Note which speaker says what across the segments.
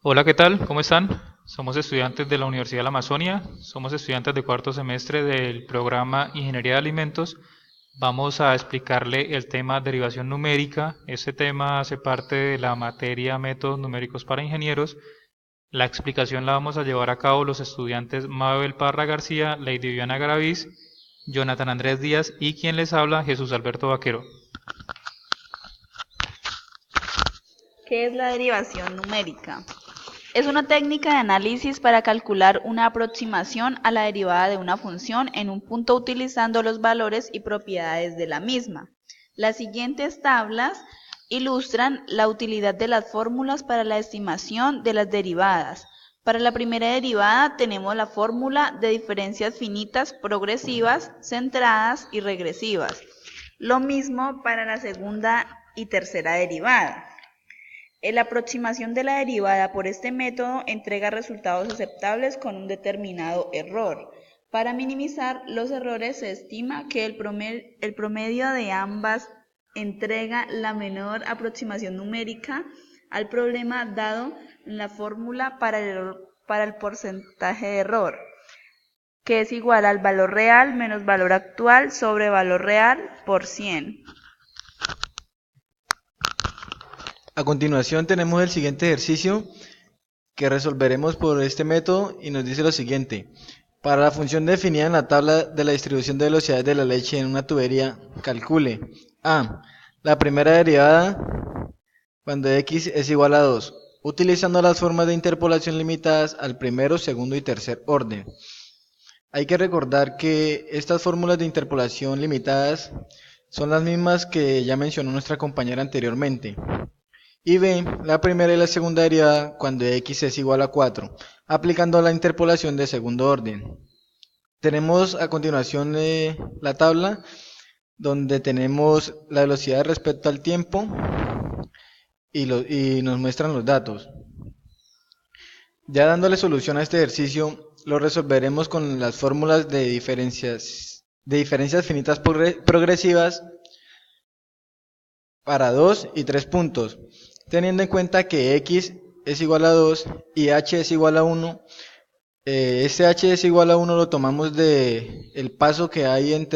Speaker 1: Hola, ¿qué tal? ¿Cómo están? Somos estudiantes de la Universidad de la Amazonia, somos estudiantes de cuarto semestre del programa Ingeniería de Alimentos. Vamos a explicarle el tema derivación numérica. Este tema hace parte de la materia Métodos numéricos para ingenieros. La explicación la vamos a llevar a cabo los estudiantes Mabel Parra García, Lady Viviana Garaviz, Jonathan Andrés Díaz y quien les habla, Jesús Alberto Vaquero.
Speaker 2: ¿Qué es la derivación numérica? Es una técnica de análisis para calcular una aproximación a la derivada de una función en un punto utilizando los valores y propiedades de la misma. Las siguientes tablas ilustran la utilidad de las fórmulas para la estimación de las derivadas. Para la primera derivada tenemos la fórmula de diferencias finitas progresivas, centradas y regresivas. Lo mismo para la segunda y tercera derivada. La aproximación de la derivada por este método entrega resultados aceptables con un determinado error. Para minimizar los errores se estima que el promedio de ambas entrega la menor aproximación numérica al problema dado en la fórmula para el porcentaje de error, que es igual al valor real menos valor actual sobre valor real por 100.
Speaker 3: A continuación tenemos el siguiente ejercicio que resolveremos por este método y nos dice lo siguiente. Para la función definida en la tabla de la distribución de velocidades de la leche en una tubería, calcule a. La primera derivada cuando x es igual a 2, utilizando las formas de interpolación limitadas al primero, segundo y tercer orden. Hay que recordar que estas fórmulas de interpolación limitadas son las mismas que ya mencionó nuestra compañera anteriormente. Y B, la primera y la segunda derivada cuando x es igual a 4, aplicando la interpolación de segundo orden. Tenemos a continuación la tabla donde tenemos la velocidad respecto al tiempo y nos muestran los datos. Ya dándole solución a este ejercicio, lo resolveremos con las fórmulas de diferencias finitas progresivas para 2 y 3 puntos, teniendo en cuenta que x es igual a 2 y h es igual a 1. Este h es igual a 1 lo tomamos de el paso que hay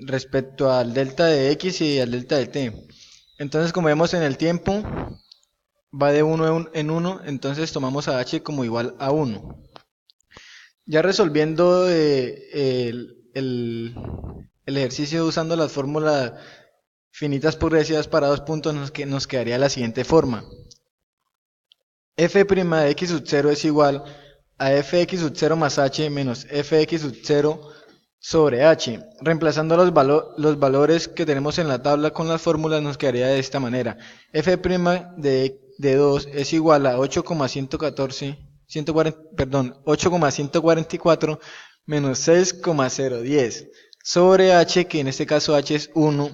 Speaker 3: respecto al delta de x y al delta de t. Entonces, como vemos en el tiempo, va de 1 en 1, entonces tomamos a h como igual a 1. Ya resolviendo el ejercicio usando las fórmulas finitas progresivas para 2 puntos, nos quedaría la siguiente forma. f' de x sub 0 es igual a fx sub 0 más h menos fx sub 0 sobre h. Reemplazando los valores que tenemos en la tabla con las fórmulas nos quedaría de esta manera. f' de 2 es igual a 8,144 menos 6,010 sobre h, que en este caso h es 1.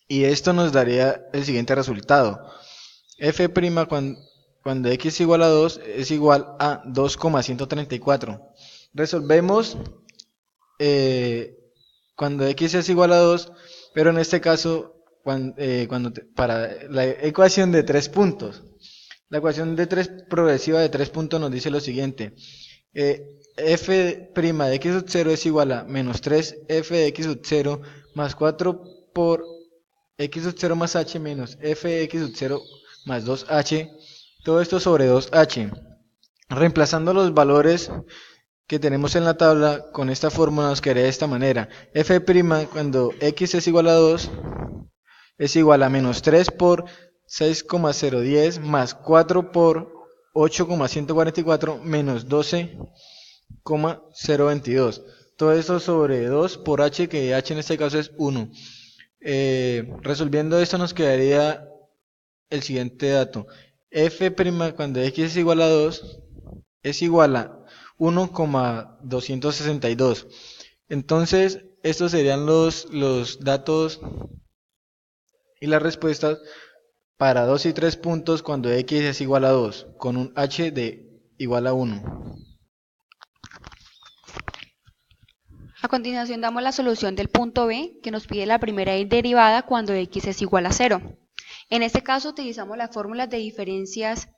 Speaker 3: Y esto nos daría el siguiente resultado. f' cuando x es igual a 2 es igual a 2,134. Resolvemos cuando x es igual a 2, pero en este caso para la ecuación de 3 puntos. La ecuación progresiva de 3 puntos nos dice lo siguiente. F' de x sub 0 es igual a menos 3 f de x sub 0 más 4 por x sub 0 más h menos f de x sub 0 más 2h, todo esto sobre 2h. Reemplazando los valores que tenemos en la tabla con esta fórmula nos quedaría de esta manera. F' cuando x es igual a 2 es igual a menos 3 por 6,010 más 4 por 8,144 menos 12,022. Todo esto sobre 2 por h, que h en este caso es 1. Resolviendo esto nos quedaría el siguiente dato. F' cuando x es igual a 2 es igual a 1,262. Entonces, estos serían los datos y las respuestas para 2 y 3 puntos cuando x es igual a 2, con un h de igual a 1.
Speaker 4: A continuación damos la solución del punto B, que nos pide la primera derivada cuando x es igual a 0. En este caso utilizamos las fórmulas de diferencias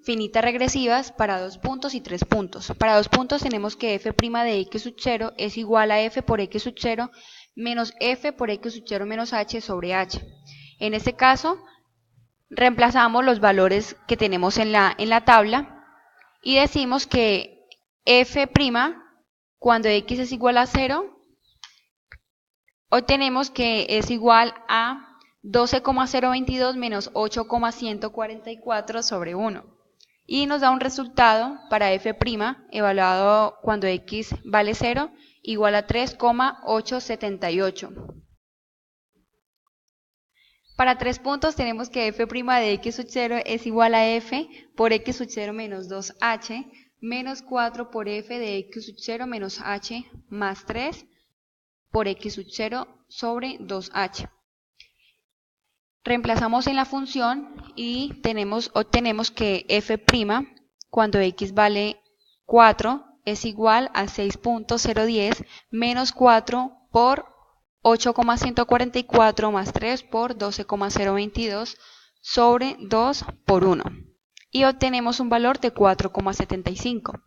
Speaker 4: finitas regresivas para 2 puntos y 3 puntos. Para 2 puntos tenemos que f' de x sub 0 es igual a f por x sub 0 menos f por x sub 0 menos h sobre h. En este caso reemplazamos los valores que tenemos en la tabla y decimos que f' cuando x es igual a 0, obtenemos que es igual a 12,022 menos 8,144 sobre 1. Y nos da un resultado para f' evaluado cuando x vale 0 igual a 3,878. Para 3 puntos tenemos que f' de x sub 0 es igual a f por x sub 0 menos 2h menos 4 por f de x sub 0 menos h más 3 por x sub 0 sobre 2h. Reemplazamos en la función y obtenemos que f' cuando x vale 4 es igual a 6.010 menos 4 por 8,144 más 3 por 12,022 sobre 2 por 1. Y obtenemos un valor de 4,75.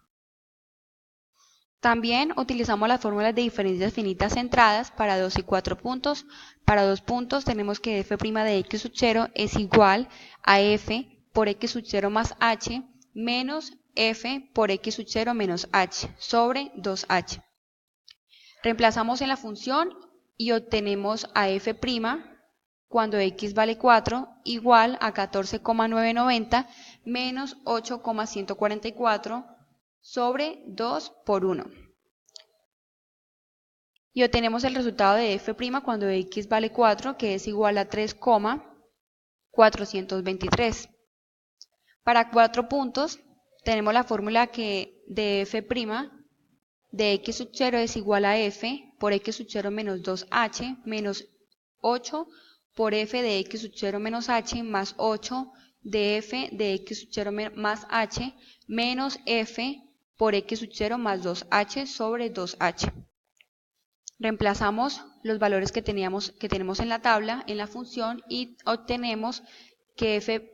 Speaker 4: También utilizamos las fórmulas de diferencias finitas centradas para 2 y 4 puntos. Para 2 puntos tenemos que f' de x sub 0 es igual a f por x sub 0 más h menos f por x sub 0 menos h sobre 2h. Reemplazamos en la función y obtenemos a f' cuando x vale 4 igual a 14,990 menos 8,144 sobre 2 por 1. Y obtenemos el resultado de f' cuando x vale 4, que es igual a 3,423. Para 4 puntos tenemos la fórmula que de f' de x sub 0 es igual a f por x sub 0 menos 2h menos 8 por f de x sub 0 menos h más 8 de f de x sub 0 más h menos f por x sub 0 más 2h sobre 2h. Reemplazamos los valores que tenemos en la tabla, en la función, y obtenemos que f'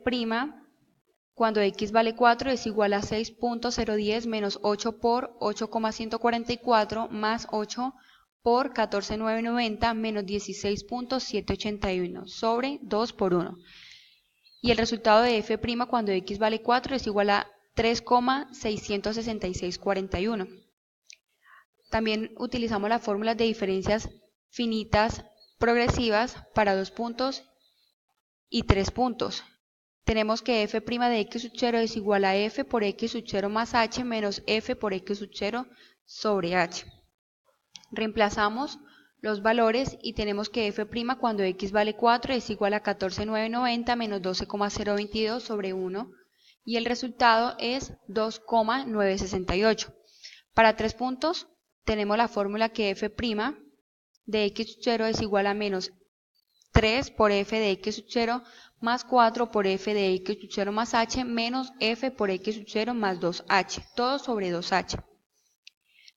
Speaker 4: cuando x vale 4 es igual a 6.010 menos 8 por 8,144 más 8 por 14,990 menos 16.781 sobre 2 por 1. Y el resultado de f' cuando x vale 4 es igual a 3,66641. También utilizamos las fórmulas de diferencias finitas progresivas para 2 puntos y 3 puntos. Tenemos que f' de x sub 0 es igual a f por x sub 0 más h menos f por x sub 0 sobre h. Reemplazamos los valores y tenemos que f' cuando x vale 4 es igual a 14,990 menos 12,022 sobre 1 y el resultado es 2,968. Para 3 puntos tenemos la fórmula que f' de x sub 0 es igual a menos 3 por f de x sub 0 más 4 por f de x sub 0 más h menos f por x sub 0 más 2h, todo sobre 2h.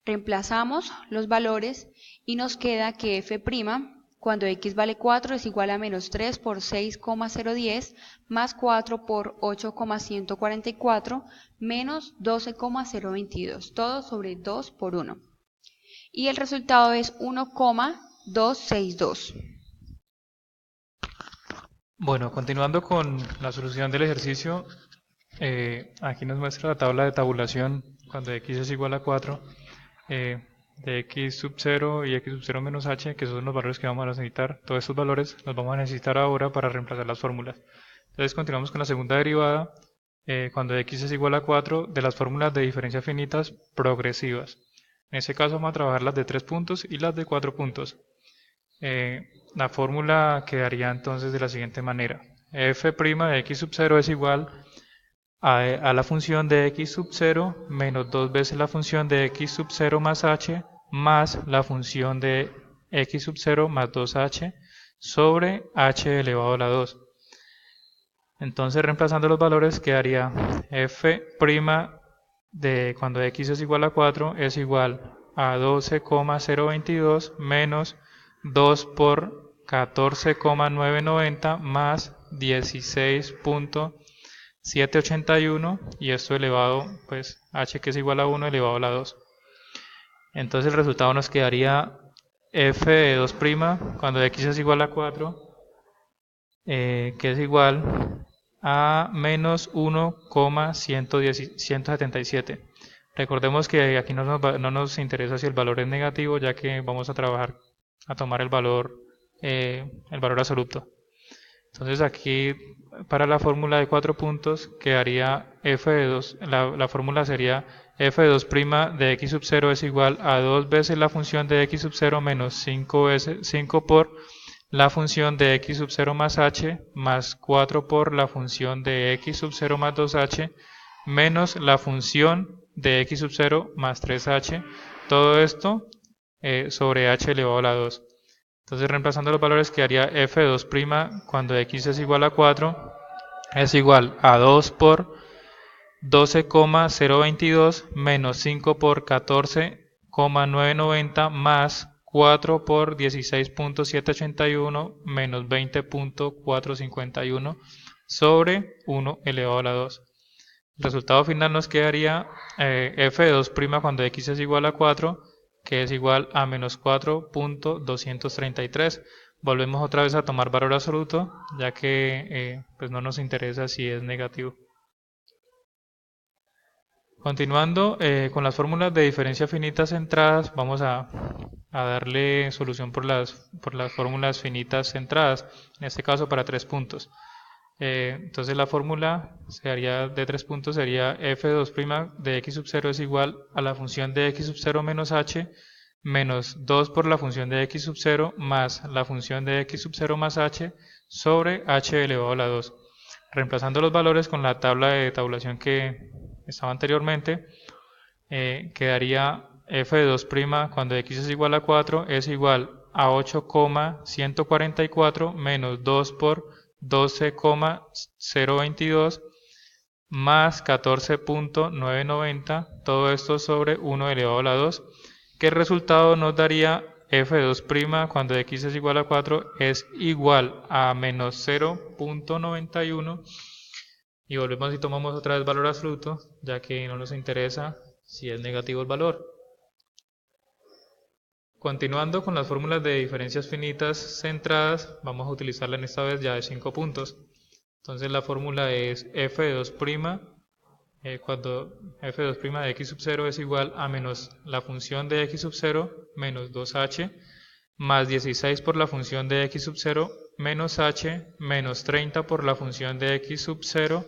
Speaker 4: Reemplazamos los valores y nos queda que f' cuando x vale 4 es igual a menos 3 por 6,010 más 4 por 8,144 menos 12,022, todo sobre 2 por 1. Y el resultado es 1,262.
Speaker 1: Bueno, continuando con la solución del ejercicio, aquí nos muestra la tabla de tabulación cuando x es igual a 4 de x sub 0 y x sub 0 menos h, que son los valores que vamos a necesitar. Todos estos valores los vamos a necesitar ahora para reemplazar las fórmulas. Entonces continuamos con la segunda derivada cuando x es igual a 4 de las fórmulas de diferencia finitas progresivas. En este caso vamos a trabajar las de 3 puntos y las de 4 puntos. La fórmula quedaría entonces de la siguiente manera: f' de x sub 0 es igual a la función de x sub 0 menos 2 veces la función de x sub 0 más h más la función de x sub 0 más 2h sobre h elevado a la 2. Entonces, reemplazando los valores, quedaría f' de cuando x es igual a 4 es igual a 12,022 menos 2 por 14,990 más 16.781 y esto elevado, pues h que es igual a 1 elevado a la 2. Entonces el resultado nos quedaría f de 2' cuando x es igual a 4, que es igual a menos 1,177. Recordemos que aquí no nos interesa si el valor es negativo, ya que vamos a tomar el valor absoluto. Entonces aquí para la fórmula de 4 puntos quedaría f de 2, la fórmula sería f de 2' de x sub 0 es igual a 2 veces la función de x sub 0 menos 5 por la función de x sub 0 más h más 4 por la función de x sub 0 más 2h menos la función de x sub 0 más 3h, todo esto sobre h elevado a la 2. Entonces reemplazando los valores quedaría f de 2' cuando x es igual a 4 es igual a 2 por 12,022 menos 5 por 14,990 más 4 por 16.781 menos 20.451 sobre 1 elevado a la 2. El resultado final nos quedaría f de 2' cuando x es igual a 4, que es igual a menos 4.233. Volvemos otra vez a tomar valor absoluto, ya que pues no nos interesa si es negativo. Continuando con las fórmulas de diferencia finitas centradas, vamos a darle solución por las fórmulas finitas centradas, en este caso para 3 puntos. Entonces la fórmula de 3 puntos sería f de 2' de x sub 0 es igual a la función de x sub 0 menos h menos 2 por la función de x sub 0 más la función de x sub 0 más h sobre h elevado a la 2. Reemplazando los valores con la tabla de tabulación que estaba anteriormente, quedaría f de 2' cuando x es igual a 4 es igual a 8,144 menos 2 por 12,022 más 14.990, todo esto sobre 1 elevado a la 2, que el resultado nos daría f de 2' cuando x es igual a 4 es igual a menos 0.91, y volvemos y tomamos otra vez valor absoluto, ya que no nos interesa si es negativo el valor. Continuando con las fórmulas de diferencias finitas centradas, vamos a utilizarla en esta vez ya de 5 puntos. Entonces la fórmula es f de 2' cuando f de 2' de x sub 0 es igual a menos la función de x sub 0 menos 2h más 16 por la función de x sub 0 menos h menos 30 por la función de x sub 0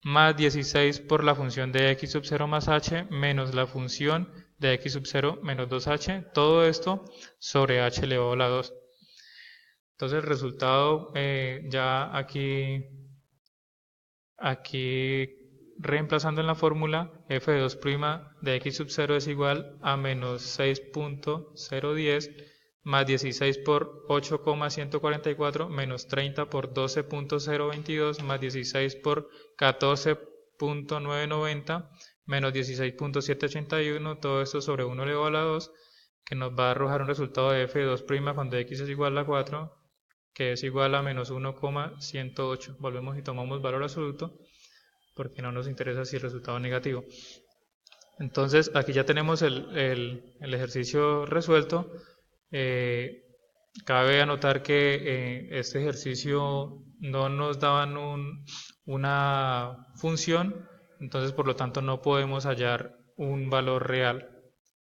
Speaker 1: más 16 por la función de x sub 0 más h menos la función de x sub 0 menos 2h, todo esto sobre h elevado a la 2. Entonces el resultado ya aquí reemplazando en la fórmula, f de 2' de x sub 0 es igual a menos 6.010 más 16 por 8,144 menos 30 por 12.022 más 16 por 14.990 menos 16.781, todo esto sobre 1 elevado a la 2, que nos va a arrojar un resultado de f de 2' cuando x es igual a 4, que es igual a menos 1,108. Volvemos y tomamos valor absoluto, porque no nos interesa si el resultado es negativo. Entonces aquí ya tenemos el ejercicio resuelto. Cabe anotar que este ejercicio no nos daban una función, entonces por lo tanto no podemos hallar un valor real.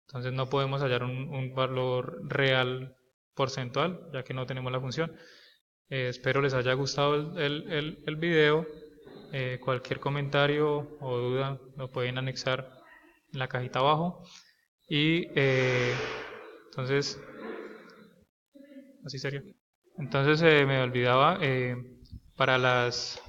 Speaker 1: Entonces no podemos hallar un valor real porcentual, ya que no tenemos la función. Espero les haya gustado el video. Cualquier comentario o duda lo pueden anexar en la cajita abajo. Y entonces, así sería. Entonces me olvidaba, para las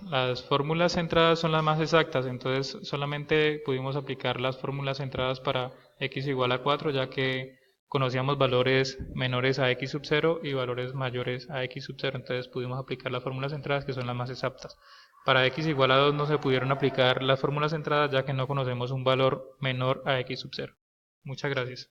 Speaker 1: fórmulas centradas son las más exactas, entonces solamente pudimos aplicar las fórmulas centradas para x igual a 4, ya que conocíamos valores menores a x sub 0 y valores mayores a x sub 0, entonces pudimos aplicar las fórmulas centradas, que son las más exactas. Para x igual a 2 no se pudieron aplicar las fórmulas centradas, ya que no conocemos un valor menor a x sub 0. Muchas gracias.